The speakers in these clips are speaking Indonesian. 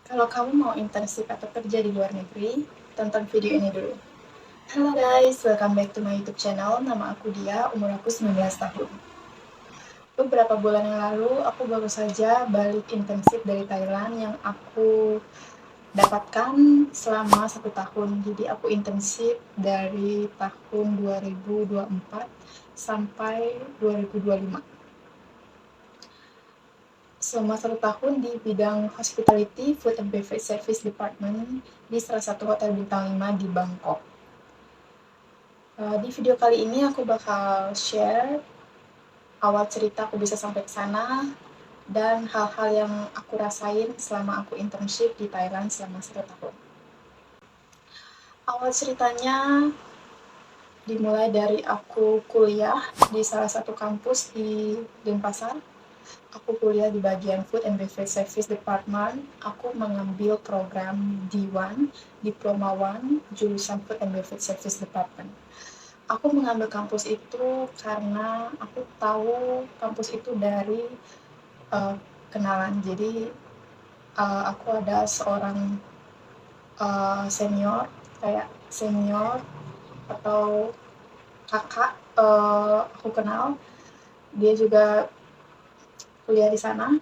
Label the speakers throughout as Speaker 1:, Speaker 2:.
Speaker 1: Kalau kamu mau internship atau kerja di luar negeri, tonton video ini dulu. Halo guys, welcome back to my YouTube channel. Nama aku Dia, umur aku 19 tahun. Beberapa bulan yang lalu, aku baru saja balik internship dari Thailand yang aku dapatkan selama 1 tahun. Jadi aku internship dari tahun 2024 sampai 2025. Selama 1 tahun di bidang hospitality, food and beverage service department di salah satu hotel bintang 5 di Bangkok. Di video kali ini aku bakal share awal cerita aku bisa sampai ke sana dan hal-hal yang aku rasain selama aku internship di Thailand selama 1 tahun. Awal ceritanya dimulai dari aku kuliah di salah satu kampus di Denpasar. Aku kuliah di bagian Food and Beverage Service Department. Aku mengambil program D1, Diploma 1, jurusan Food and Beverage Service Department. Aku mengambil kampus itu karena aku tahu kampus itu dari kenalan. Jadi aku ada seorang senior atau kakak aku kenal. Dia juga kuliah di sana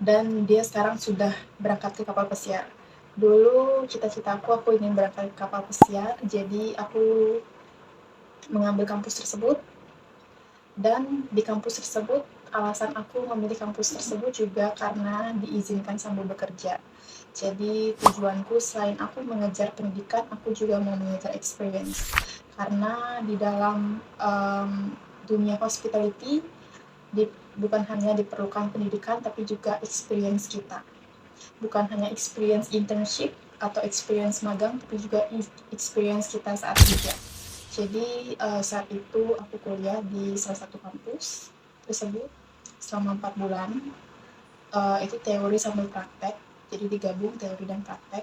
Speaker 1: dan dia sekarang sudah berangkat ke kapal pesiar. Dulu cita-citaku aku ingin berangkat ke kapal pesiar, jadi aku mengambil kampus tersebut. Dan di kampus tersebut, alasan aku memilih kampus tersebut juga karena diizinkan sambil bekerja. Jadi tujuanku selain aku mengejar pendidikan, aku juga mau mengejar experience. Karena di dalam dunia hospitality, bukan hanya diperlukan pendidikan, tapi juga experience kita. Bukan hanya experience internship atau experience magang, tapi juga experience kita saat kerja. Jadi saat itu aku kuliah di salah satu kampus tersebut selama 4 bulan. Itu teori sambil praktek, jadi digabung teori dan praktek.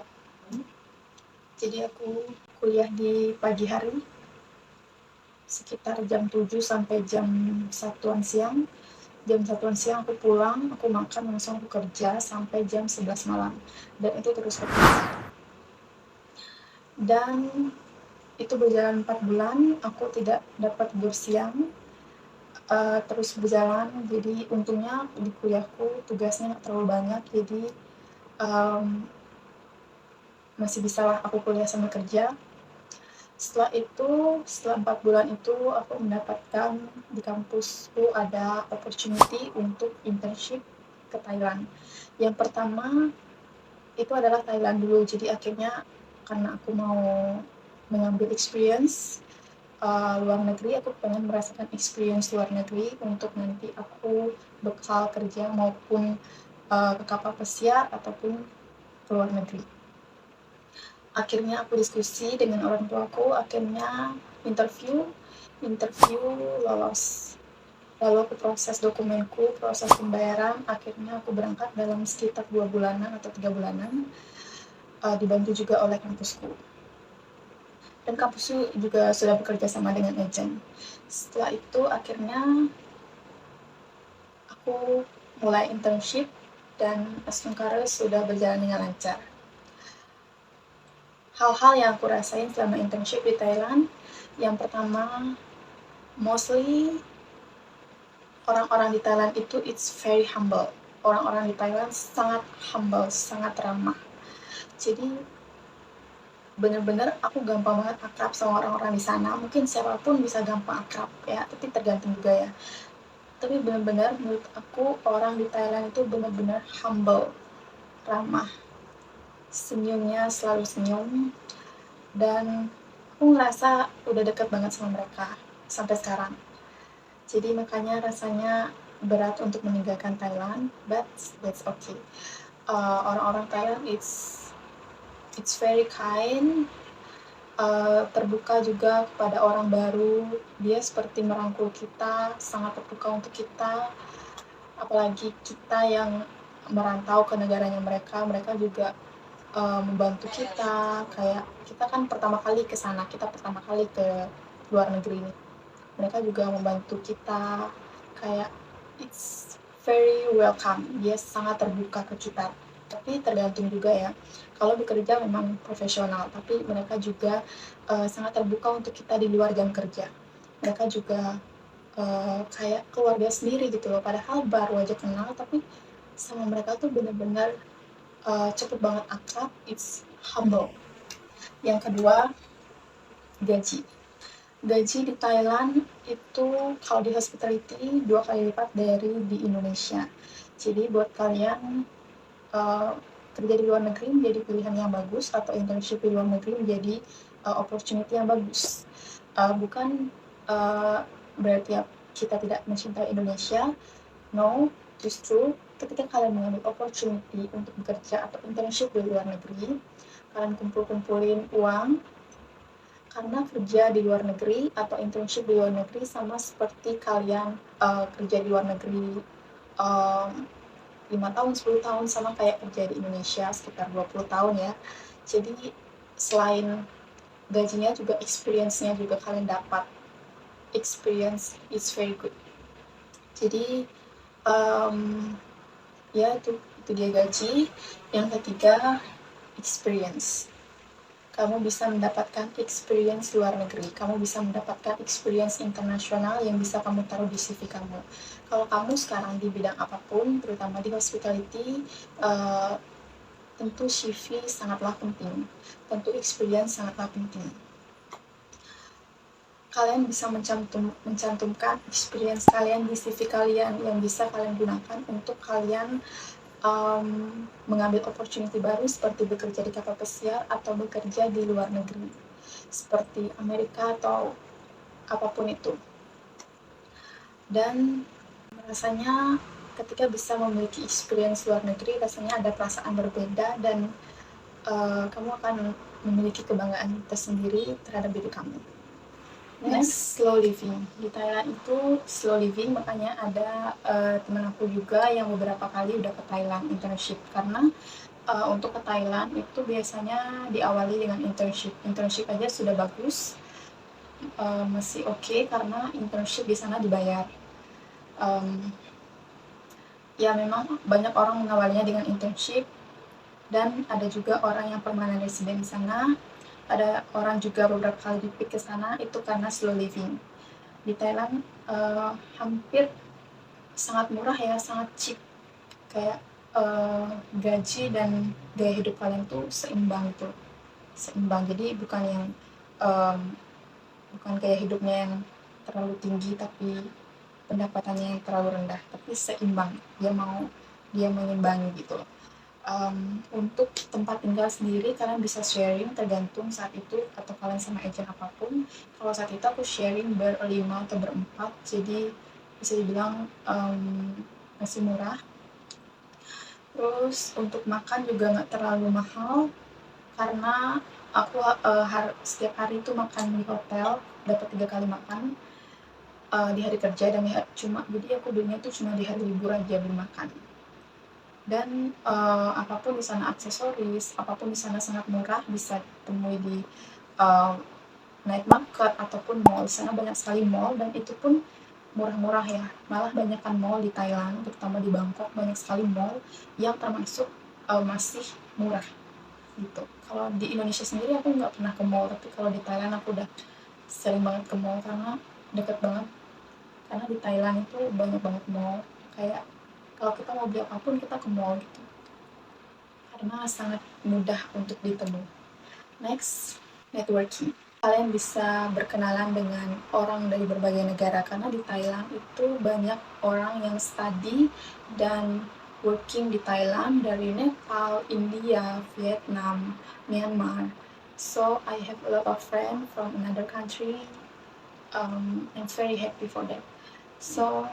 Speaker 1: Jadi aku kuliah di pagi hari sekitar jam 7 sampai jam 1-an siang. Jam 1-an siang aku pulang, aku makan, langsung aku kerja sampai jam 11 malam. Dan itu terus berjalan. Dan itu berjalan 4 bulan, aku tidak dapat bersiang, terus berjalan. Jadi untungnya di kuliahku tugasnya nggak terlalu banyak, jadi masih bisa lah aku kuliah sambil kerja. Setelah 4 bulan itu aku mendapatkan di kampusku ada opportunity untuk internship ke Thailand. Yang pertama itu adalah Thailand dulu, jadi akhirnya karena aku mau mengambil experience luar negeri, aku pengen merasakan experience luar negeri untuk nanti aku bekal kerja maupun ke kapal pesiar ataupun ke luar negeri. Akhirnya aku diskusi dengan orang tuaku, akhirnya interview lolos. Lalu aku proses dokumenku, proses pembayaran, akhirnya aku berangkat dalam sekitar 2 bulanan atau 3 bulanan, dibantu juga oleh kampusku. Dan kampusku juga sudah bekerja sama dengan agen. Setelah itu akhirnya aku mulai internship dan Asmungkara sudah berjalan dengan lancar. Hal-hal yang aku rasain selama internship di Thailand, yang pertama, mostly orang-orang di Thailand itu it's very humble. Orang-orang di Thailand sangat humble, sangat ramah. Jadi bener-bener aku gampang banget akrab sama orang-orang di sana. Mungkin siapapun bisa gampang akrab ya, tapi tergantung juga ya. Tapi bener-bener menurut aku orang di Thailand itu bener-bener humble, ramah. Senyumnya selalu senyum. Dan aku ngerasa udah deket banget sama mereka sampai sekarang. Jadi makanya rasanya berat untuk meninggalkan Thailand, but that's okay. Orang-orang Thailand it's very kind, terbuka juga kepada orang baru. Dia seperti merangkul kita, sangat terbuka untuk kita. Apalagi kita yang merantau ke negaranya mereka juga membantu kita. Kayak kita kan pertama kali ke sana, kita pertama kali ke luar negeri nih. Mereka juga membantu kita, kayak it's very welcome. Dia sangat terbuka ke kita. Tapi tergantung juga ya, kalau bekerja memang profesional, tapi mereka juga sangat terbuka untuk kita di luar jam kerja. Mereka juga kayak keluarga sendiri gitu loh, padahal baru aja kenal, tapi sama mereka tuh bener-bener cepet banget akrab. It's humble. Yang kedua, gaji. Gaji di Thailand itu kalau di hospitality 2 kali lipat dari di Indonesia. Jadi buat kalian kerja di luar negeri menjadi pilihan yang bagus, atau internship di luar negeri menjadi opportunity yang bagus. Bukan berarti kita tidak mencintai Indonesia. No, justru ketika kalian mengambil opportunity untuk bekerja atau internship di luar negeri, kalian kumpulin uang, karena kerja di luar negeri atau internship di luar negeri sama seperti kalian kerja di luar negeri 5 tahun, 10 tahun, sama kayak kerja di Indonesia sekitar 20 tahun ya. Jadi selain gajinya juga experience-nya juga kalian dapat. Experience is very good. Jadi ya itu dia gaji. Yang ketiga, experience. Kamu bisa mendapatkan experience luar negeri, kamu bisa mendapatkan experience internasional yang bisa kamu taruh di CV kamu. Kalau kamu sekarang di bidang apapun, terutama di hospitality, tentu CV sangatlah penting, tentu experience sangatlah penting. Kalian bisa mencantumkan experience kalian di CV kalian yang bisa kalian gunakan untuk kalian mengambil opportunity baru, seperti bekerja di kapal pesiar atau bekerja di luar negeri seperti Amerika atau apapun itu. Dan rasanya ketika bisa memiliki experience luar negeri, rasanya ada perasaan berbeda, dan kamu akan memiliki kebanggaan tersendiri terhadap diri kamu. Next, slow living. Di Thailand itu slow living, makanya ada teman aku juga yang beberapa kali udah ke Thailand internship, karena untuk ke Thailand itu biasanya diawali dengan internship. Internship aja sudah bagus, masih oke, karena internship di sana dibayar. Ya memang banyak orang mengawalinya dengan internship, dan ada juga orang yang permanent resident di sana. Ada orang juga beberapa kali dipik ke sana itu karena slow living. Di Thailand hampir sangat murah ya, sangat cheap. Kayak gaji dan gaya hidup kalian tuh seimbang tuh, seimbang. Jadi bukan yang bukan gaya hidupnya yang terlalu tinggi tapi pendapatannya yang terlalu rendah, tapi seimbang. Dia mengimbangi gitu. Untuk tempat tinggal sendiri kalian bisa sharing tergantung saat itu, atau kalian sama agent apapun. Kalau saat itu aku sharing berlima atau berempat, jadi bisa dibilang masih murah. Terus untuk makan juga nggak terlalu mahal, karena aku setiap hari itu makan di hotel, dapat 3 kali makan di hari kerja, dan jadi aku belinya tuh cuma di hari libur aja beli makan. Dan apapun di sana, aksesoris apapun di sana sangat murah, bisa temui di night market ataupun mall. Di sana banyak sekali mall, dan itu pun murah-murah ya. Malah banyakkan mall di Thailand, terutama di Bangkok, banyak sekali mall yang termasuk masih murah gitu. Kalau di Indonesia sendiri aku nggak pernah ke mall, tapi kalau di Thailand aku udah sering banget ke mall karena deket banget. Karena di Thailand itu banyak banget mall, kayak kalau kita mau beli apapun kita ke mall gitu, karena sangat mudah untuk ditemui. Next, networking. Kalian bisa berkenalan dengan orang dari berbagai negara, karena di Thailand itu banyak orang yang study dan working di Thailand dari Nepal, India, Vietnam, Myanmar. So I have a lot of friends from another country. I'm very happy for that. So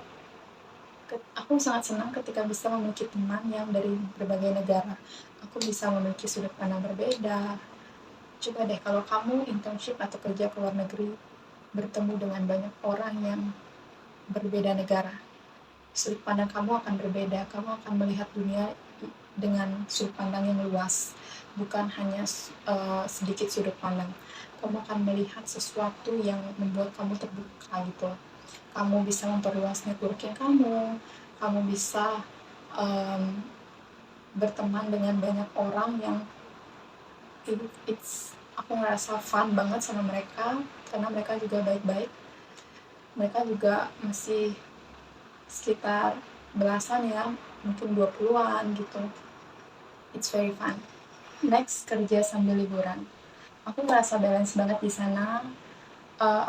Speaker 1: aku sangat senang ketika bisa memiliki teman yang dari berbagai negara. Aku bisa memiliki sudut pandang berbeda. Coba deh kalau kamu internship atau kerja ke luar negeri, bertemu dengan banyak orang yang berbeda negara, sudut pandang kamu akan berbeda. Kamu akan melihat dunia dengan sudut pandang yang luas, bukan hanya sedikit sudut pandang. Kamu akan melihat sesuatu yang membuat kamu terbuka gitu. Kamu bisa memperluas networking kamu bisa berteman dengan banyak orang yang aku ngerasa fun banget sama mereka, karena mereka juga baik-baik. Mereka juga masih sekitar belasan ya, mungkin 20-an gitu. It's very fun. Next, kerja sambil liburan. Aku merasa balance banget di sana.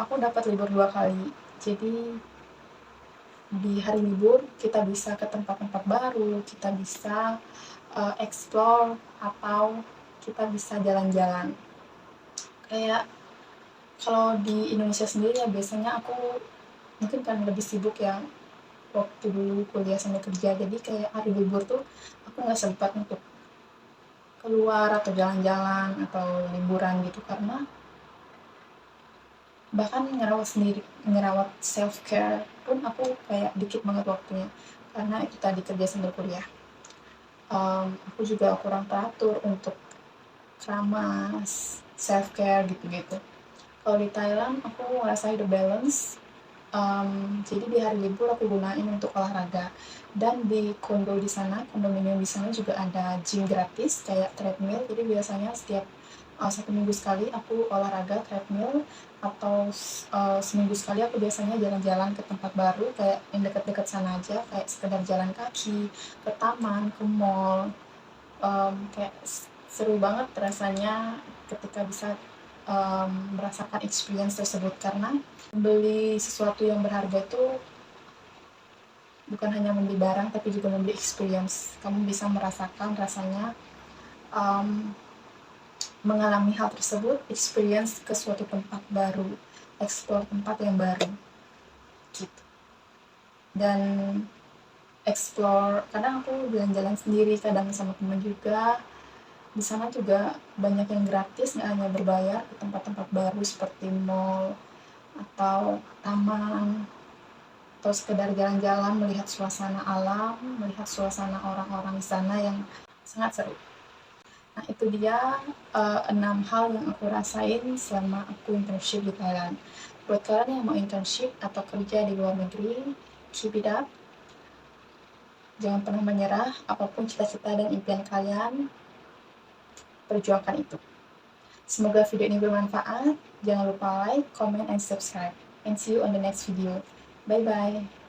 Speaker 1: Aku dapat libur 2 kali. Jadi di hari libur kita bisa ke tempat-tempat baru, kita bisa explore, atau kita bisa jalan-jalan. Kayak kalau di Indonesia sendiri ya, biasanya aku mungkin kan lebih sibuk ya waktu dulu kuliah sambil kerja, jadi kayak hari libur tuh aku nggak sempat untuk keluar atau jalan-jalan atau liburan gitu, karena bahkan ngerawat self care pun aku kayak dikit banget waktunya, karena itu tadi kerja sambil kuliah. Aku juga kurang teratur untuk keramas, self care gitu-gitu. Kalau di Thailand aku ngerasa hidup balance. Jadi di hari libur aku gunain untuk olahraga, dan di kondominium di sana juga ada gym gratis kayak treadmill. Jadi biasanya setiap 1 minggu sekali aku olahraga treadmill, atau seminggu sekali aku biasanya jalan-jalan ke tempat baru kayak yang dekat-dekat sana aja, kayak sekedar jalan kaki ke taman, ke mall. Kayak seru banget rasanya ketika bisa merasakan experience tersebut, karena membeli sesuatu yang berharga itu bukan hanya membeli barang tapi juga membeli experience. Kamu bisa merasakan rasanya um, mengalami hal tersebut, experience ke suatu tempat baru, explore tempat yang baru gitu. Dan explore, kadang aku jalan-jalan sendiri, kadang sama teman juga. Di sana juga banyak yang gratis, nggak hanya berbayar, ke tempat-tempat baru seperti mall atau taman, atau sekedar jalan-jalan melihat suasana alam, melihat suasana orang-orang di sana yang sangat seru. Nah, itu dia 6 hal yang aku rasain selama aku internship di Thailand. Buat kalian yang mau internship atau kerja di luar negeri, keep it up. Jangan pernah menyerah, apapun cita-cita dan impian kalian, perjuangkan itu. Semoga video ini bermanfaat. Jangan lupa like, comment, and subscribe. And see you on the next video. Bye-bye.